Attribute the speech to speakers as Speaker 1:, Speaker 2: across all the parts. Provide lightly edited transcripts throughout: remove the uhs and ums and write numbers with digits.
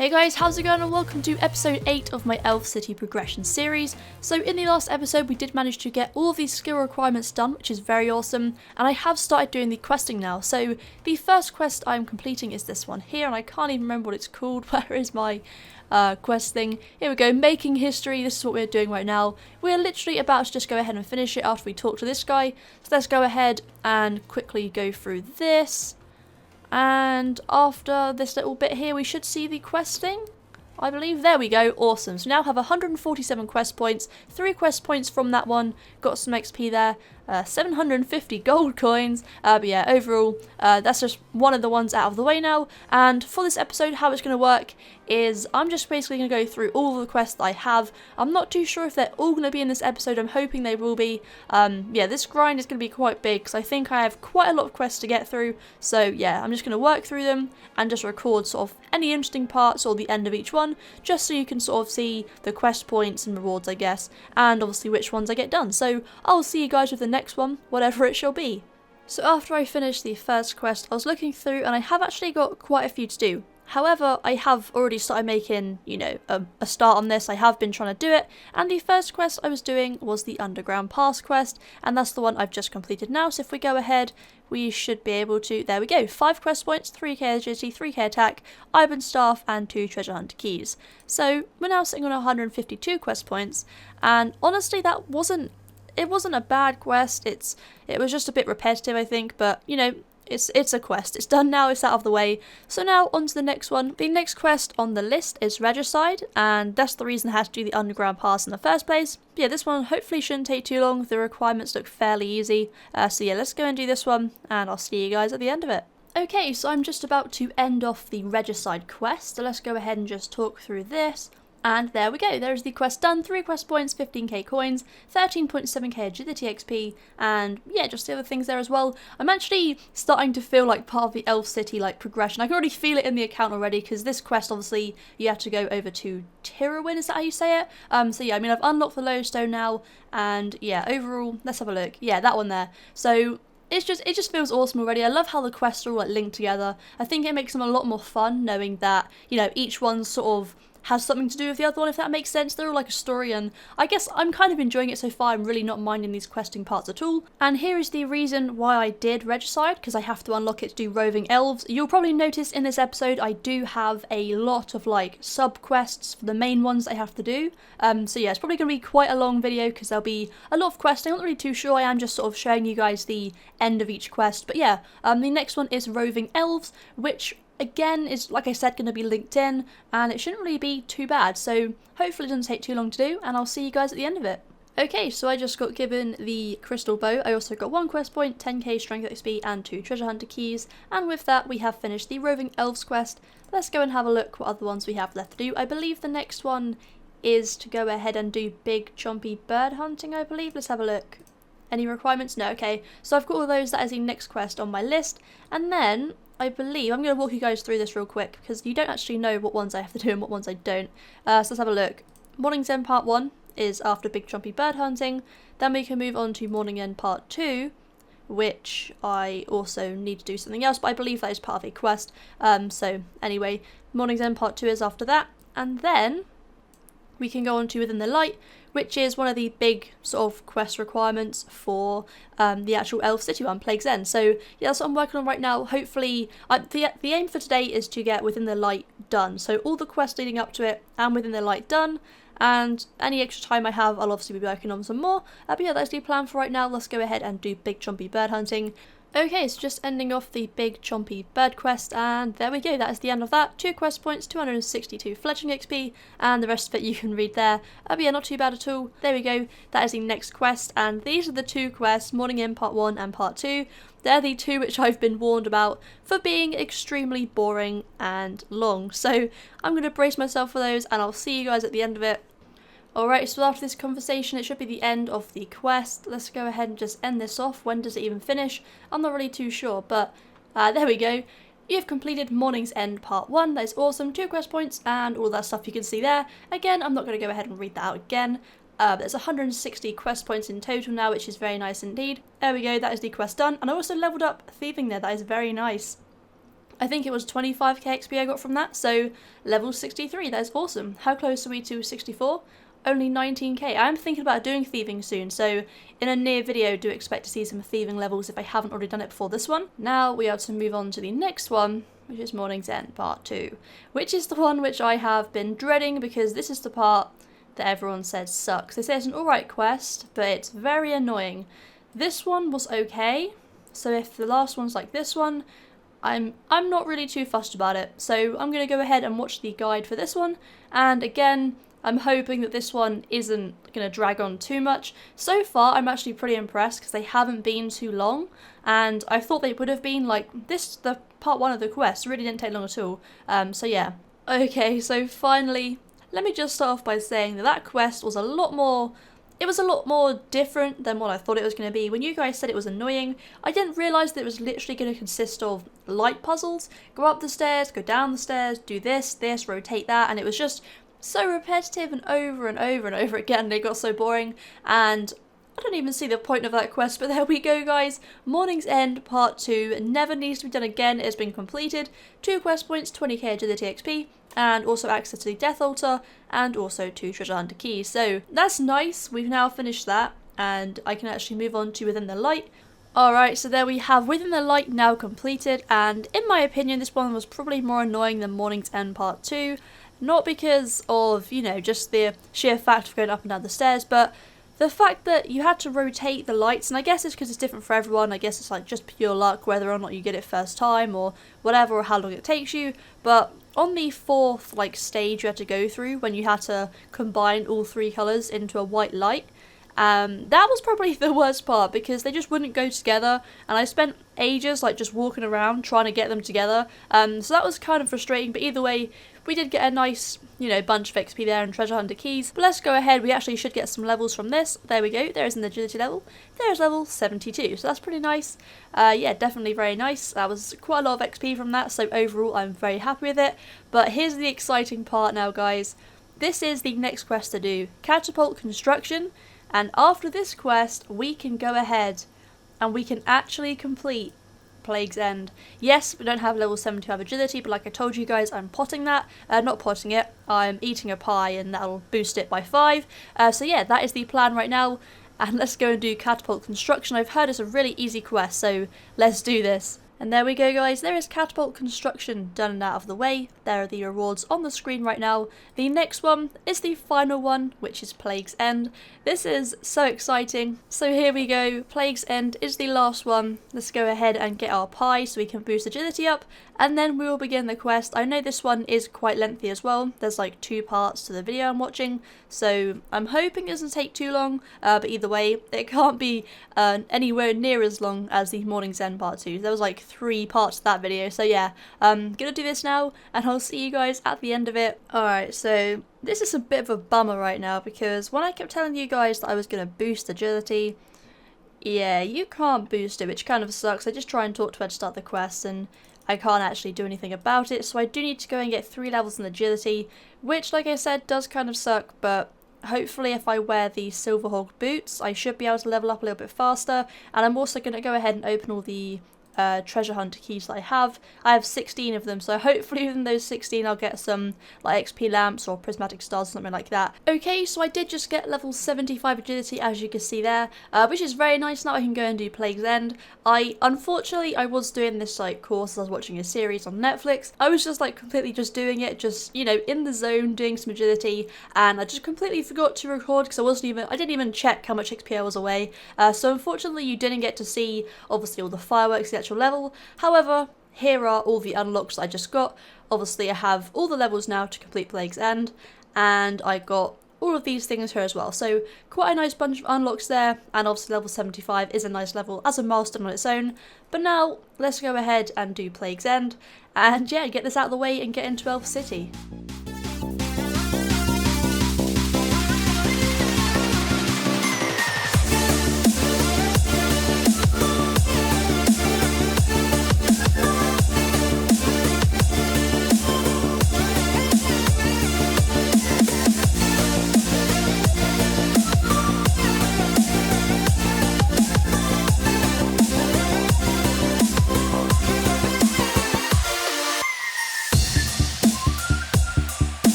Speaker 1: Hey guys, how's it going and welcome to episode 8 of my Elf City progression series. So in the last episode we did manage to get all of these skill requirements done, which is very awesome, and I have started doing the questing now. So the first quest I'm completing is this one here, and I can't even remember what it's called. Where is my quest thing? Here we go, making history. This is what we're doing right now. We're literally about to just go ahead and finish it after we talk to this guy. So let's go ahead and quickly go through this. And after this little bit here, we should see the questing, I believe. There we go. Awesome. So now have 147 quest points, 3 quest points from that one, got some XP there, 750 gold coins, but yeah, overall, that's just one of the ones out of the way now. And for this episode, how it's going to work is I'm just basically going to go through all of the quests that I have. I'm not too sure if they're all going to be in this episode. I'm hoping they will be. Yeah, this grind is going to be quite big because I think I have quite a lot of quests to get through. So yeah, I'm just going to work through them and just record sort of any interesting parts or the end of each one, just so you can sort of see the quest points and rewards, I guess, and obviously which ones I get done. So I'll see you guys with the next one, whatever it shall be. So after I finished the first quest, I was looking through and I have actually got quite a few to do. However, I have already started making, you know, a start on this. I have been trying to do it, and the first quest I was doing was the Underground Pass quest, and that's the one I've just completed now. So if we go ahead, we should be able to, there we go, 5 quest points, 3k agility, 3k attack, Iron Staff, and 2 treasure hunter keys. So we're now sitting on 152 quest points, and honestly that wasn't a bad quest. It was just a bit repetitive, I think, but you know, it's a quest. It's done now, it's out of the way. So now on to the next one. The next quest on the list is Regicide, and that's the reason I had to do the Underground Pass in the first place. But yeah, this one hopefully shouldn't take too long. The requirements look fairly easy. So yeah, let's go and do this one, and I'll see you guys at the end of it. Okay, so I'm just about to end off the Regicide quest, so let's go ahead and just talk through this. And there we go, there's the quest done, 3 quest points, 15k coins, 13.7k agility XP, and yeah, just the other things there as well. I'm actually starting to feel like part of the Elf City like progression. I can already feel it in the account already, because this quest obviously you have to go over to Tirrawin, is that how you say it? So yeah, I mean I've unlocked the Lodestone now, and yeah, overall, let's have a look. Yeah, that one there. So it just feels awesome already. I love how the quests are all like linked together. I think it makes them a lot more fun knowing that, you know, each one sort of has something to do with the other one, if that makes sense. They're all like a story, and I guess I'm kind of enjoying it so far. I'm really not minding these questing parts at all. And here is the reason why I did Regicide, because I have to unlock it to do Roving Elves. You'll probably notice in this episode I do have a lot of like sub-quests for the main ones I have to do. So yeah, it's probably going to be quite a long video because there'll be a lot of questing. I'm not really too sure. I am just sort of showing you guys the end of each quest. But yeah, the next one is Roving Elves, which again is, like I said, going to be linked in, and it shouldn't really be too bad, so hopefully it doesn't take too long to do, and I'll see you guys at the end of it. Okay, so I just got given the crystal bow. I also got 1 quest point, 10k strength XP, and 2 treasure hunter keys, and with that we have finished the Roving Elves quest. Let's go and have a look what other ones we have left to do. I believe the next one is to go ahead and do big chompy bird hunting, I believe. Let's have a look. Any requirements? No, okay. So I've got all those. That is the next quest on my list, and then I believe, I'm going to walk you guys through this real quick, because you don't actually know what ones I have to do and what ones I don't. So let's have a look. Morning's End Part 1 is after Big Trumpy Bird Hunting. Then we can move on to Morning End Part 2, which I also need to do something else, but I believe that is part of a quest. So anyway, Morning's End Part 2 is after that. And then we can go on to Within the Light, which is one of the big sort of quest requirements for the actual Elf City one, Plague's End. So yeah, that's what I'm working on right now. Hopefully, the aim for today is to get Within the Light done. So all the quests leading up to it and Within the Light done. And any extra time I have, I'll obviously be working on some more. But yeah, that's the plan for right now. Let's go ahead and do Big Chompy Bird Hunting. Okay, so just ending off the Big Chompy Bird quest, and there we go, that is the end of that. 2 quest points, 262 fletching XP, and the rest of it you can read there. But yeah, not too bad at all. There we go, that is the next quest, and these are the 2 quests, Morning In Part 1 and Part 2. They're the 2 which I've been warned about for being extremely boring and long. So I'm going to brace myself for those, and I'll see you guys at the end of it. Alright, so after this conversation, it should be the end of the quest. Let's go ahead and just end this off. When does it even finish? I'm not really too sure, but there we go. You've completed Morning's End Part 1. That is awesome. 2 quest points and all that stuff you can see there. Again, I'm not going to go ahead and read that out again. There's 160 quest points in total now, which is very nice indeed. There we go, that is the quest done. And I also leveled up Thieving there. That is very nice. I think it was 25k XP I got from that, so level 63, that is awesome. How close are we to 64? Only 19k. I'm thinking about doing thieving soon, so in a near video do expect to see some thieving levels if I haven't already done it before this one. Now we are to move on to the next one, which is Morning's End Part 2, which is the one which I have been dreading because this is the part that everyone said sucks. They say it's an alright quest, but it's very annoying. This one was okay, so if the last one's like this one, I'm not really too fussed about it. So I'm going to go ahead and watch the guide for this one, and again, I'm hoping that this one isn't going to drag on too much. So far, I'm actually pretty impressed because they haven't been too long, and I thought they would have been like this. The part 1 of the quest really didn't take long at all. So yeah. Okay, so finally, let me just start off by saying that quest was a lot more. It was a lot more different than what I thought it was going to be. When you guys said it was annoying, I didn't realise that it was literally going to consist of light puzzles. Go up the stairs, go down the stairs, do this, rotate that, and it was just so repetitive and over and over and over again, and it got so boring, and I don't even see the point of that quest, but there we go guys. Morning's End Part 2 never needs to be done again. It has been completed. 2 quest points, 20k agility XP, and also access to the Death Altar, and also 2 treasure hunter keys. So that's nice. We've now finished that, and I can actually move on to Within the Light. Alright, so there we have Within the Light now completed, and in my opinion this one was probably more annoying than Morning's End Part 2. Not because of, you know, just the sheer fact of going up and down the stairs, but the fact that you had to rotate the lights, and I guess it's because it's different for everyone. I guess it's like just pure luck whether or not you get it first time or whatever, or how long it takes you. But on the 4th like stage you had to go through, when you had to combine all 3 colours into a white light, that was probably the worst part because they just wouldn't go together, and I spent ages like just walking around trying to get them together. So that was kind of frustrating, but either way, we did get a nice, you know, bunch of XP there and treasure hunter keys. But let's go ahead. We actually should get some levels from this. There we go. There is an agility level. There's level 72. So that's pretty nice. Yeah, definitely very nice. That was quite a lot of XP from that. So overall, I'm very happy with it. But here's the exciting part now, guys. This is the next quest to do. Catapult construction. And after this quest, we can go ahead and we can actually complete Plague's End. Yes, we don't have level 75 agility, but like I told you guys, I'm potting that. Not potting it, I'm eating a pie and that'll boost it by 5. So yeah, that is the plan right now. And let's go and do Catapult Construction. I've heard it's a really easy quest, so let's do this. And there we go guys, there is Catapult Construction done and out of the way. There are the rewards on the screen right now. The next one is the final one, which is Plague's End. This is so exciting. So here we go, Plague's End is the last one. Let's go ahead and get our pie so we can boost agility up, and then we will begin the quest. I know this one is quite lengthy as well. There's like 2 parts to the video I'm watching, so I'm hoping it doesn't take too long, but either way, it can't be anywhere near as long as the Morning's End Part 2. There was like 3 parts to that video, so yeah, I'm gonna do this now, and I'll see you guys at the end of it. Alright, so this is a bit of a bummer right now, because when I kept telling you guys that I was gonna boost agility, yeah, you can't boost it, which kind of sucks. I just try and talk to her to start the quest, and I can't actually do anything about it, so I do need to go and get 3 levels in agility, which, like I said, does kind of suck, but hopefully if I wear the Silverhawk boots, I should be able to level up a little bit faster, and I'm also going to go ahead and open all the treasure hunter keys that I have. I have 16 of them, so hopefully within those 16 I'll get some like XP lamps or prismatic stars or something like that. Okay, so I did just get level 75 agility, as you can see there, which is very nice. Now I can go and do Plague's End. Unfortunately I was doing this like course, I was watching a series on Netflix. I was just like completely just doing it, just, you know, in the zone doing some agility, and I just completely forgot to record because I didn't even check how much XP I was away. So unfortunately you didn't get to see obviously all the fireworks, the actual level. However, here are all the unlocks I just got. Obviously I have all the levels now to complete Plague's End, and I got all of these things here as well. So quite a nice bunch of unlocks there, and obviously level 75 is a nice level as a milestone on its own. But now let's go ahead and do Plague's End, and yeah, get this out of the way and get into Elf City.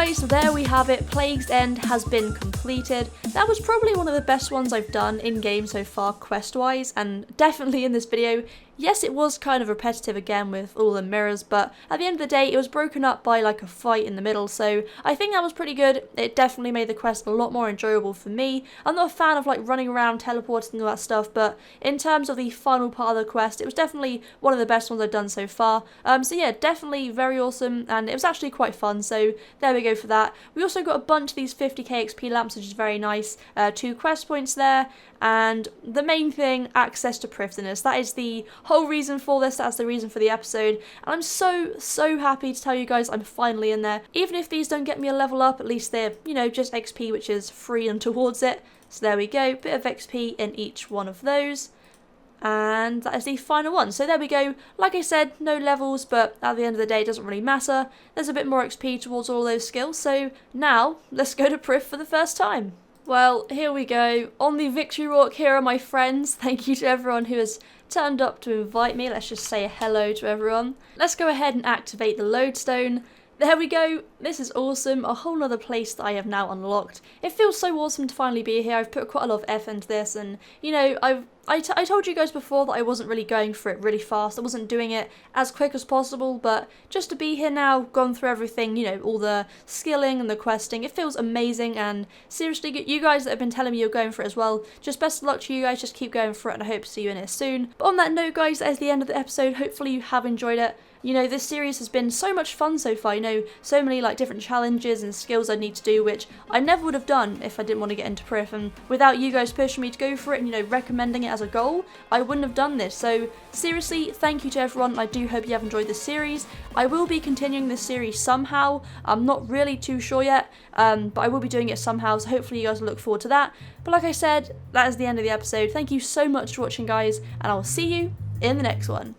Speaker 1: guys, so there we have it. Plague's End has been completed. That was probably one of the best ones I've done in game so far quest-wise, and definitely in this video. Yes, it was kind of repetitive again with all the mirrors, but at the end of the day, it was broken up by like a fight in the middle, so I think that was pretty good. It definitely made the quest a lot more enjoyable for me. I'm not a fan of like running around, teleporting and all that stuff, but in terms of the final part of the quest, it was definitely one of the best ones I've done so far. So yeah, definitely very awesome, and it was actually quite fun, so there we go for that. We also got a bunch of these 50k XP lamps, which is very nice. 2 quest points there, and the main thing, access to PRIFDDINAS. That is the whole reason for this, that's the reason for the episode, and I'm so happy to tell you guys I'm finally in there. Even if these don't get me a level up, at least they're, you know, just XP, which is free and towards it. So there we go, bit of XP in each one of those. And that is the final one. So there we go. Like I said, no levels, but at the end of the day, it doesn't really matter. There's a bit more XP towards all those skills. So now, let's go to Priff for the first time. Well, here we go. On the victory walk, here are my friends. Thank you to everyone who has turned up to invite me. Let's just say a hello to everyone. Let's go ahead and activate the lodestone. There we go. This is awesome. A whole nother place that I have now unlocked. It feels so awesome to finally be here. I've put quite a lot of effort into this, and you know, I told you guys before that I wasn't really going for it really fast. I wasn't doing it as quick as possible, but just to be here now, gone through everything, you know, all the skilling and the questing, it feels amazing. And seriously, you guys that have been telling me you're going for it as well, just best of luck to you guys. Just keep going for it, and I hope to see you in here soon. But on that note, guys, that is the end of the episode. Hopefully you have enjoyed it. You know, this series has been so much fun so far, you know, so many like different challenges and skills I need to do, which I never would have done if I didn't want to get into Priff, and without you guys pushing me to go for it and, you know, recommending it as a goal, I wouldn't have done this. So seriously, thank you to everyone. I do hope you have enjoyed this series. I will be continuing this series somehow. I'm not really too sure yet, but I will be doing it somehow, so hopefully you guys will look forward to that. But like I said, that is the end of the episode. Thank you so much for watching, guys, and I will see you in the next one.